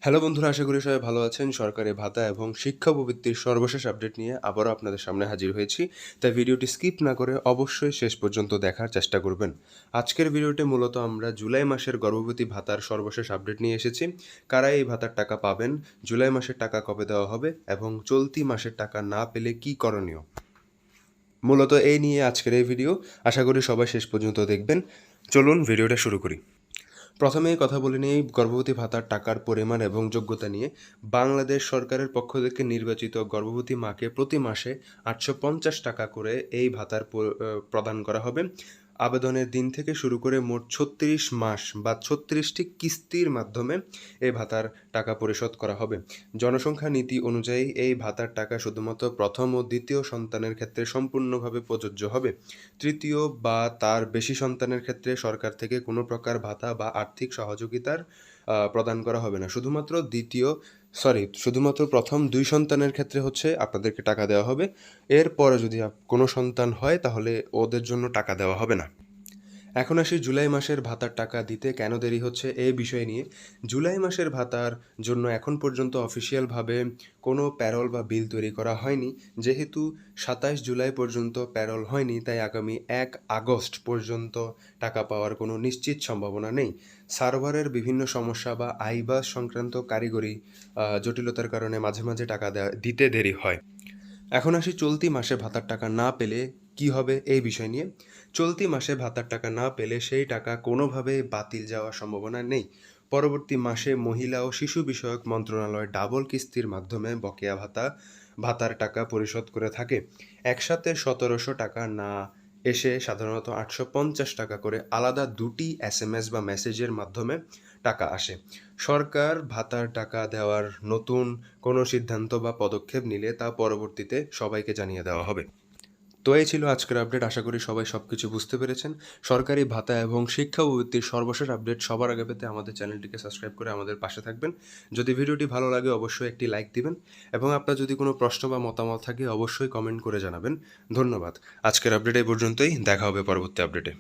Hello বন্ধুরা, আশা করি সবাই ভালো আছেন। সরকারি ভাতা এবং শিক্ষা প্রবৃত্তির সর্বশেষ আপডেট নিয়ে আবারও আপনাদের সামনে হাজির হয়েছি। তাই ভিডিওটি স্কিপ না করে অবশ্যই শেষ পর্যন্ত দেখার চেষ্টা করবেন। আজকের ভিডিওতে মূলত আমরা জুলাই মাসের গর্ভবতী ভাতার সর্বশেষ আপডেট নিয়ে এসেছি। কারা এই ভাতার টাকা পাবেন, জুলাই মাসের টাকা কবে দেওয়া হবে এবং চলতি মাসের টাকা না পেলে কী করণীয়, মূলত এই নিয়ে আজকের এই ভিডিও। আশা করি সবাই শেষ পর্যন্ত দেখবেন। চলুন ভিডিওটা শুরু করি। প্রথমেই কথা বলে নিই গর্ভবতী ভাতার টাকার পরিমাণ এবং যোগ্যতা নিয়ে। বাংলাদেশ সরকারের পক্ষ থেকে নির্বাচিত গর্ভবতী মাকে প্রতি মাসে ৮৫০ টাকা করে এই ভাতার প্রদান করা হবে। আবেদনের দিন থেকে শুরু করে মোট ৩৬ মাস বা ৩৬টি কিস্তির মাধ্যমে এই ভাতার টাকা পরিশোধ করা হবে। জনসংখ্যা নীতি অনুযায়ী এই ভাতার টাকা শুধুমাত্র প্রথম ও দ্বিতীয় সন্তানের ক্ষেত্রে সম্পূর্ণভাবে প্রযোজ্য হবে। তৃতীয় বা তার বেশি সন্তানের ক্ষেত্রে সরকার থেকে কোনো প্রকার ভাতা বা আর্থিক সহযোগিতার প্রদান করা হবে না। শুধুমাত্র প্রথম ২ সন্তানের ক্ষেত্রে আপনাদেরকে টাকা দেওয়া হবে। এরপরে যদি কোনো সন্তান হয় তাহলে ওদের জন্য টাকা দেওয়া হবে না। এখন আসি জুলাই মাসের ভাতার টাকা দিতে কেন দেরি হচ্ছে এই বিষয় নিয়ে। জুলাই মাসের ভাতার জন্য এখন পর্যন্ত অফিসিয়ালভাবে কোনো প্যারোল বা বিল তৈরি করা হয়নি। যেহেতু ২৭ জুলাই পর্যন্ত প্যারোল হয়নি, তাই আগামী ১ আগস্ট পর্যন্ত টাকা পাওয়ার কোনো নিশ্চিত সম্ভাবনা নেই। সার্ভারের বিভিন্ন সমস্যা বা আইবাস সংক্রান্ত কারিগরি জটিলতার কারণে মাঝে মাঝে টাকা দিতে দেরি হয়। এখন আসি চলতি মাসে ভাতার টাকা না পেলে কি হবে এই বিষয় নিয়ে। চলতি মাসে ভাতার টাকা না পেলে সেই টাকা কোনোভাবেই বাতিল যাওয়ার সম্ভাবনা নেই। পরবর্তী মাসে মহিলা ও শিশু বিষয়ক মন্ত্রণালয় ডাবল কিস্তির মাধ্যমে বকেয়া ভাতার টাকা পরিশোধ করে থাকে। একসাথে ১৭০০ টাকা না এসে সাধারণত ৮৫০ টাকা করে আলাদা দুটি SMS বা মেসেজের মাধ্যমে টাকা আসে। সরকার ভাতার টাকা দেওয়ার নতুন কোনো সিদ্ধান্ত বা পদক্ষেপ নিলে তা পরবর্তীতে সবাইকে জানিয়ে দেওয়া হবে। তো এই ছিল আজকের আপডেট। আশা করি সবাই সব কিছু বুঝতে পেরেছেন। সরকারি ভাতা এবং শিক্ষা প্রবৃত্তির সর্বশেষ আপডেট সবার আগে পেতে আমাদের চ্যানেলটিকে সাবস্ক্রাইব করে আমাদের পাশে থাকবেন। যদি ভিডিওটি ভালো লাগে অবশ্যই একটি লাইক দিবেন এবং আপনার যদি কোনো প্রশ্ন বা মতামত থাকে অবশ্যই কমেন্ট করে জানাবেন। ধন্যবাদ। আজকের আপডেট এই পর্যন্তই। দেখা হবে পরবর্তী আপডেটে।